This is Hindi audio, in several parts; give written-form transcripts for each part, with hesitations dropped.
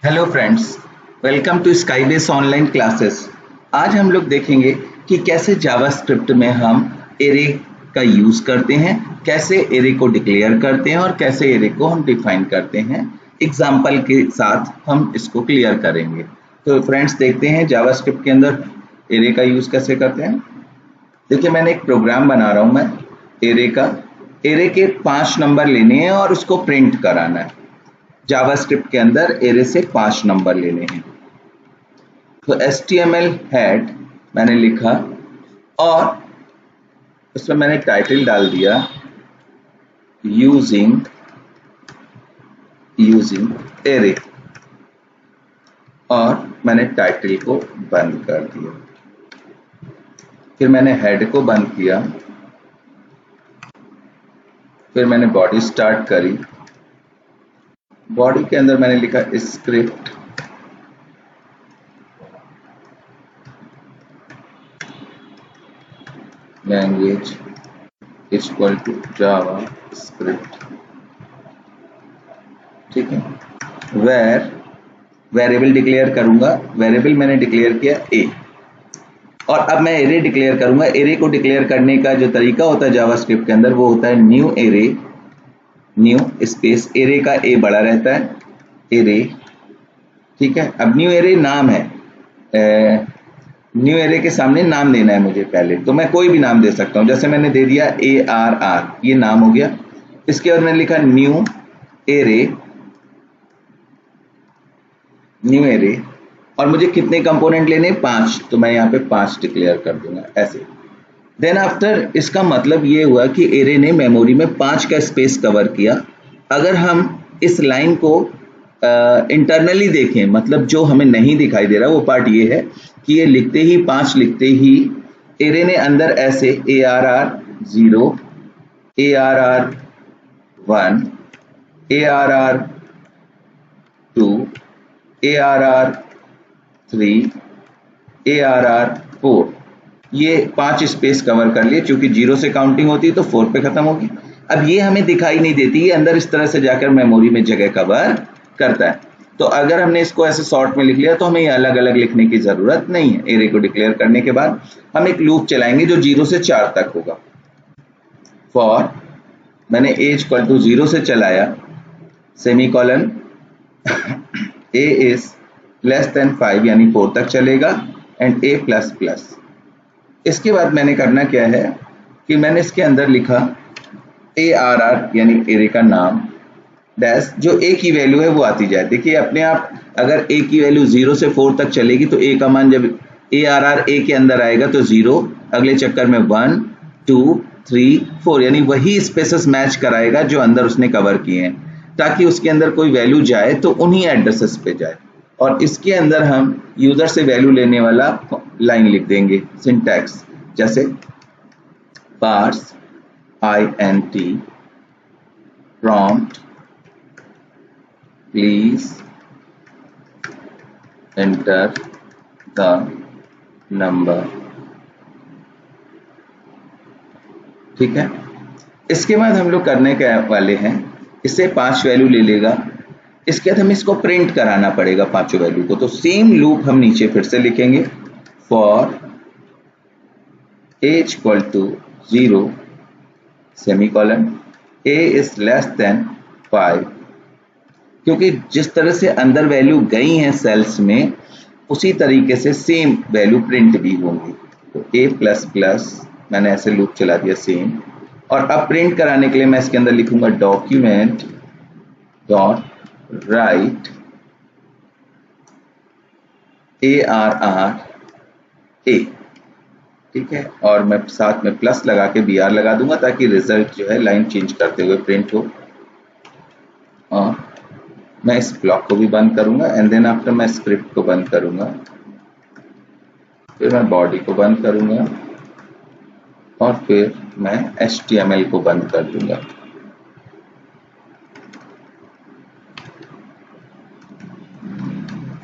Hello friends, welcome to Skybase online classes. आज हम लोग देखेंगे कि कैसे जावास्क्रिप्ट में हम एरे का यूज़ करते हैं, कैसे एरे को डिक्लेयर करते हैं और कैसे एरे को हम डिफाइन करते हैं। एग्जाम्पल के साथ हम इसको क्लियर करेंगे। तो फ्रेंड्स देखते हैं जावास्क्रिप्ट के अंदर एरे का यूज़ कैसे करते हैं। देखिए, मैंने एक प्रोग्राम बना रहा हूँ मैं एरे का। एरे के 5 नंबर लेने हैं और उसको प्रिंट कराना है। जावास्क्रिप्ट के अंदर एरे से 5 नंबर लेने हैं। तो HTML हेड मैंने लिखा और उसमें मैंने टाइटल डाल दिया यूजिंग एरे और मैंने टाइटल को बंद कर दिया। फिर मैंने हेड को बंद किया, फिर मैंने बॉडी स्टार्ट करी। बॉडी के अंदर मैंने लिखा script language equal to JavaScript. ठीक है, वेरिएबल डिक्लेयर करूंगा। वेरिएबल मैंने डिक्लेयर किया ए, और अब मैं एरे डिक्लेयर करूंगा। एरे को डिक्लेयर करने का जो तरीका होता है जावास्क्रिप्ट के अंदर वो होता है new array, new space array का ए बड़ा रहता है, एरे। ठीक है, अब न्यू एरे नाम है, न्यू एरे के सामने नाम देना है मुझे पहले। तो मैं कोई भी नाम दे सकता हूं, जैसे मैंने दे दिया ARR, ये नाम हो गया। इसके बाद मैंने लिखा न्यू एरे और मुझे कितने कंपोनेंट लेने, 5। तो मैं यहाँ पे 5 डिक्लेयर कर दूंगा ऐसे। देन आफ्टर, इसका मतलब ये हुआ कि एरे ने मेमोरी में 5 का स्पेस कवर किया। अगर हम इस लाइन को इंटरनली देखें, मतलब जो हमें नहीं दिखाई दे रहा, वो पार्ट ये है कि ये लिखते ही 5 लिखते ही एरे ने अंदर ऐसे ARR 0, ARR 1, ARR 2, ARR 3, ARR 4, ये 5 स्पेस कवर कर लिए। चूंकि 0 से काउंटिंग होती है तो 4 पे खत्म होगी। अब ये हमें दिखाई नहीं देती, ये अंदर इस तरह से जाकर मेमोरी में जगह कवर करता है। तो अगर हमने इसको ऐसे शॉर्ट में लिख लिया तो हमें ये अलग अलग लिखने की जरूरत नहीं है। एरे को डिक्लेयर करने के बाद हम एक लूप चलाएंगे जो 0 से 4 तक होगा। फॉर, मैंने a इक्वल टू 0 से चलाया, semicolon a is less than 5 यानी 4 तक चलेगा, एंड a प्लस प्लस। इसके बाद मैंने करना क्या है कि मैंने इसके अंदर लिखा ARR यानी एरे का नाम, डैश, जो a की वैल्यू है वो आती जाए। देखिए अपने आप, अगर a की वैल्यू 0 से 4 तक चलेगी तो a का मान जब ARR a के अंदर आएगा तो 0, अगले चक्कर में 1, 2, 3, 4, यानी वही स्पेसेस मैच कराएगा जो अंदर उसने कवर किए हैं, ताकि उसके अंदर कोई वैल्यू जाए तो उन्हीं एड्रेसेस पे जाए। और इसके अंदर हम यूजर से वैल्यू लेने वाला लाइन लिख देंगे, सिंटैक्स, जैसे parse int prompt please enter the number। ठीक है, इसके बाद हम लोग करने के वाले हैं, इससे 5 वैल्यू ले लेगा। इसके बाद हमें इसको प्रिंट कराना पड़ेगा 5 वैल्यू को। तो सेम लूप हम नीचे फिर से लिखेंगे, for a equal to 0 semicolon a is less than 5, क्योंकि जिस तरह से अंदर वैल्यू गई हैं सेल्स में, उसी तरीके से सेम वैल्यू प्रिंट भी होंगी। तो a प्लस प्लस मैंने ऐसे लूप चला दिया सेम। और अब प्रिंट कराने के लिए मैं इसके अंदर लिखूंगा document dot right ARR a। ठीक है, और मैं साथ में प्लस लगा के BR लगा दूंगा ताकि रिजल्ट जो है लाइन चेंज करते हुए प्रिंट हो। और मैं इस ब्लॉक को भी बंद करूंगा, एंड देन आफ्टर मैं स्क्रिप्ट को बंद करूंगा, फिर मैं बॉडी को बंद करूंगा और फिर मैं HTML को बंद कर दूंगा।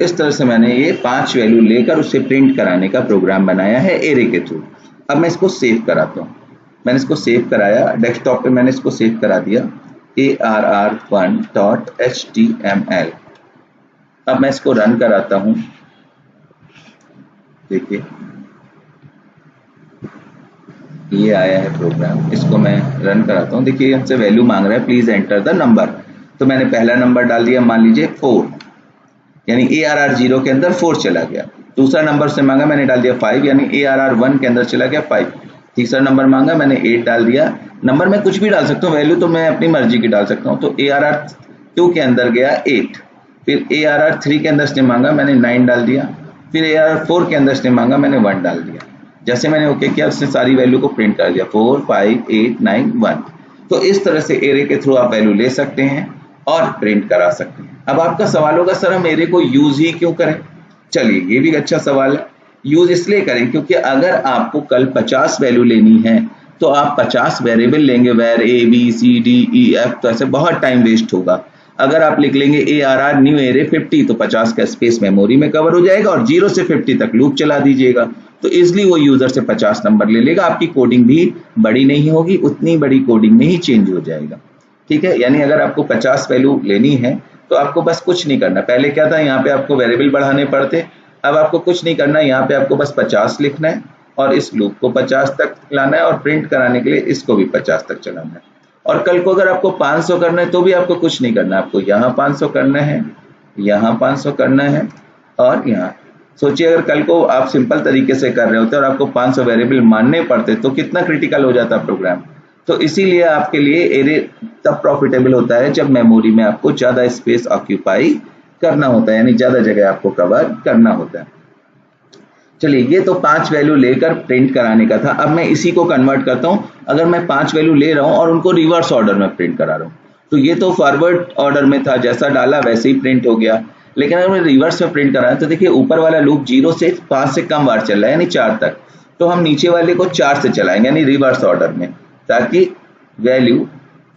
इस तरह से मैंने ये 5 वैल्यू लेकर उसे प्रिंट कराने का प्रोग्राम बनाया है एरे के थ्रू। अब मैं इसको सेव कराता हूँ। मैंने इसको सेव कराया, डेस्कटॉप पे मैंने इसको सेव करा दिया, ARR1.html। अब मैं इसको रन कराता हूं, देखिए ये आया है प्रोग्राम, इसको मैं रन कराता हूं। देखिए हमसे वैल्यू मांग रहा है, प्लीज एंटर द नंबर। तो मैंने पहला नंबर डाल दिया, मान लीजिए 4, यानी ARR 0 के अंदर 4 चला गया। दूसरा नंबर से मांगा, मैंने डाल दिया 5, यानी ARR 1 के अंदर चला गया 5। तीसरा नंबर मांगा, मैंने 8 डाल दिया। नंबर मैं कुछ भी डाल सकता हूँ, वैल्यू तो मैं अपनी मर्जी की डाल सकता हूँ। तो ARR 2 के अंदर गया 8। फिर ARR 3 के अंदर से मांगा, मैंने 9 डाल दिया। फिर ARR 4 के अंदर से मांगा, मैंने 1 डाल दिया। जैसे मैंने ओके किया, उसने सारी वैल्यू को प्रिंट कर दिया, 4 5 8 9 1। तो इस तरह से एरे के थ्रू आप वैल्यू ले सकते हैं और प्रिंट करा सकते हैं। अब आपका सवाल होगा, सर हम एरे को यूज ही क्यों करें? चलिए ये भी अच्छा सवाल है। यूज इसलिए करें क्योंकि अगर आपको कल 50 वैल्यू लेनी है तो आप 50 वेरिएबल लेंगे, var a b c d e f, तो ऐसे बहुत टाइम वेस्ट होगा। अगर आप लिख लेंगे ARR न्यू एरे 50, तो 50 का स्पेस मेमोरी में कवर हो जाएगा और 0 से 50 तक लूप चला दीजिएगा, तो इजिली वो यूजर से 50 नंबर ले लेगा। आपकी कोडिंग भी बड़ी नहीं होगी, उतनी बड़ी कोडिंग में ही चेंज हो जाएगा। ठीक है, यानी अगर आपको 50 वैल्यू लेनी है तो आपको बस कुछ नहीं करना। पहले क्या था, यहाँ पे आपको वेरिएबल बढ़ाने पड़ते, अब आपको कुछ नहीं करना, यहाँ पे आपको बस 50 लिखना है और इस लूप को 50 तक लाना है और प्रिंट कराने के लिए इसको भी 50 तक चलाना है। और कल को अगर आपको 500 करना है तो भी आपको कुछ नहीं करना, आपको यहाँ 500 करना है, यहाँ 500 करना है और यहाँ। सोचिए अगर कल को आप सिंपल तरीके से कर रहे होते और आपको 500 वेरिएबल मानने पड़ते तो कितना क्रिटिकल हो जाता प्रोग्राम। तो इसीलिए आपके लिए एरे तब प्रॉफिटेबल होता है जब मेमोरी में आपको ज्यादा स्पेस ऑक्यूपाई करना होता है, यानी ज्यादा जगह आपको कवर करना होता है। चलिए ये तो 5 वैल्यू लेकर प्रिंट कराने का था। अब मैं इसी को कन्वर्ट करता हूं। अगर मैं 5 वैल्यू ले रहा हूं और उनको रिवर्स ऑर्डर में प्रिंट करा रहा हूं, तो ये तो फॉरवर्ड ऑर्डर में था, जैसा डाला वैसे ही प्रिंट हो गया। लेकिन अगर मैं रिवर्स में प्रिंट कराया तो देखिए ऊपर वाला लूप 0 से 5 से कम बार चल रहा है, यानी 4 तक। तो हम नीचे वाले को 4 से चलाएंगे, यानी रिवर्स ऑर्डर में, ताकि वैल्यू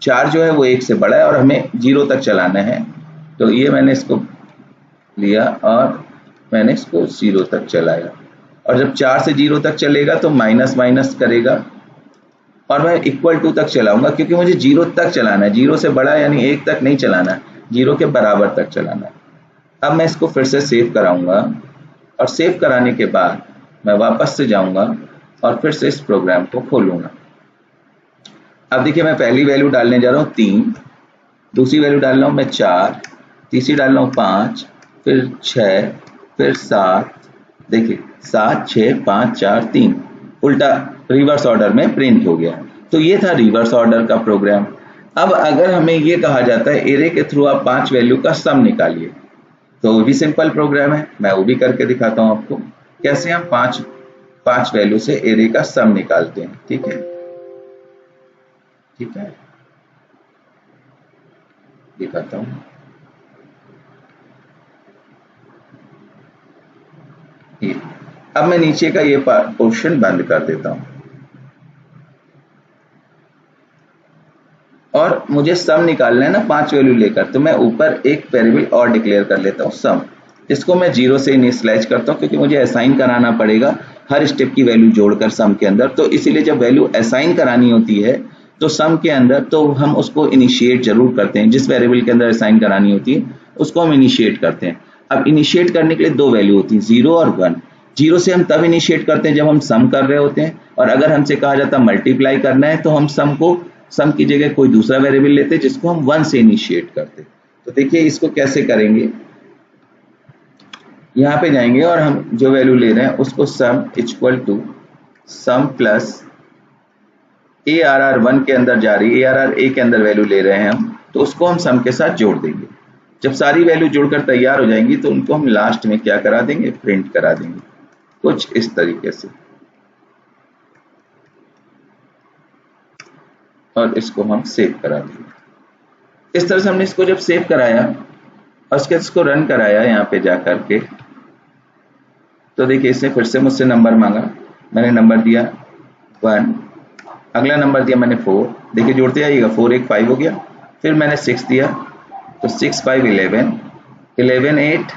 4 जो है वो 1 से बड़ा है और हमें 0 तक चलाना है। तो ये मैंने इसको लिया और मैंने इसको 0 तक चलाया, और जब 4 से 0 तक चलेगा तो माइनस माइनस करेगा और मैं इक्वल टू तक चलाऊंगा, क्योंकि मुझे 0 तक चलाना है। 0 से बड़ा यानी 1 तक नहीं चलाना है, 0 के बराबर तक चलाना है। अब मैं इसको फिर से सेव कराऊंगा और सेव कराने के बाद मैं वापस से जाऊंगा और फिर से इस प्रोग्राम को खोलूंगा। अब देखिए मैं पहली वैल्यू डालने जा रहा हूँ 3, दूसरी वैल्यू डाल रहा हूँ मैं 4, तीसरी डाल रहा हूँ 5, फिर 6, फिर 7। देखिए 7 6 5 4 3, उल्टा रिवर्स ऑर्डर में प्रिंट हो गया। तो ये था रिवर्स ऑर्डर का प्रोग्राम। अब अगर हमें ये कहा जाता है एरे के थ्रू आप 5 वैल्यू का सम निकालिए, तो वो भी सिंपल प्रोग्राम है, मैं वो भी करके दिखाता हूं आपको कैसे हम 5 वैल्यू से एरे का सम निकालते हैं। ठीक है, ठीक है, दिखाता हूं। अब मैं नीचे का ये पोर्शन बंद कर देता हूं और मुझे सम निकालना है ना 5 वैल्यू लेकर, तो मैं ऊपर एक वेरिएबल और डिक्लेयर कर लेता हूं सम, जिसको मैं 0 से इनिशियलाइज करता हूं, क्योंकि मुझे असाइन कराना पड़ेगा हर स्टेप की वैल्यू जोड़कर सम के अंदर। तो इसीलिए जब वैल्यू असाइन करानी होती है तो सम के अंदर तो हम उसको इनिशिएट जरूर करते हैं, जिस वेरिएबल के अंदर असाइन करानी होती है उसको हम इनिशिएट करते हैं। अब इनिशिएट करने के लिए 2 वैल्यू होती है, 0 और 1। 0 से हम तब इनिशिएट करते हैं जब हम सम कर रहे होते हैं, और अगर हमसे कहा जाता है मल्टीप्लाई करना है तो हम सम की जगह कोई दूसरा वेरिएबल लेते हैं जिसको हम 1 से इनिशिएट करते। तो देखिए इसको कैसे करेंगे, यहाँ पे जाएंगे और हम जो वैल्यू ले रहे हैं उसको sum equal to sum plus ARR 1 के अंदर जा रही है, ARR A के अंदर वैल्यू ले रहे हैं हम, तो उसको हम सम के साथ जोड़ देंगे। जब सारी वैल्यू जोड़कर तैयार हो जाएंगी तो उनको हम लास्ट में क्या करा देंगे, प्रिंट करा देंगे, कुछ इस तरीके से। और इसको हम सेव करा देंगे। इस तरह से हमने इसको जब सेव कराया और उसके इसको रन कराया यहाँ पे जा करके, तो देखिए इसने फिर से मुझसे नंबर मांगा, मैंने नंबर दिया 1, अगला नंबर दिया मैंने 4, देखिए जोड़ते आइएगा 4 1 5 हो गया। फिर मैंने 6 दिया, तो 6 5 11, 11 8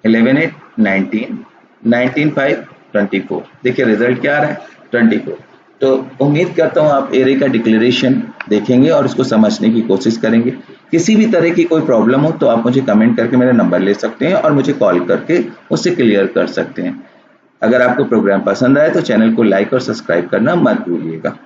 11 8 19, 19 5 24। देखिए रिजल्ट क्या आ रहा है 24। तो उम्मीद करता हूँ आप एरे का डिक्लेरेशन देखेंगे और उसको समझने की कोशिश करेंगे। किसी भी तरह की कोई प्रॉब्लम हो तो आप मुझे कमेंट करके मेरा नंबर ले सकते हैं और मुझे कॉल करके उससे क्लियर कर सकते हैं। अगर आपको प्रोग्राम पसंद आए तो चैनल को लाइक और सब्सक्राइब करना मत भूलिएगा।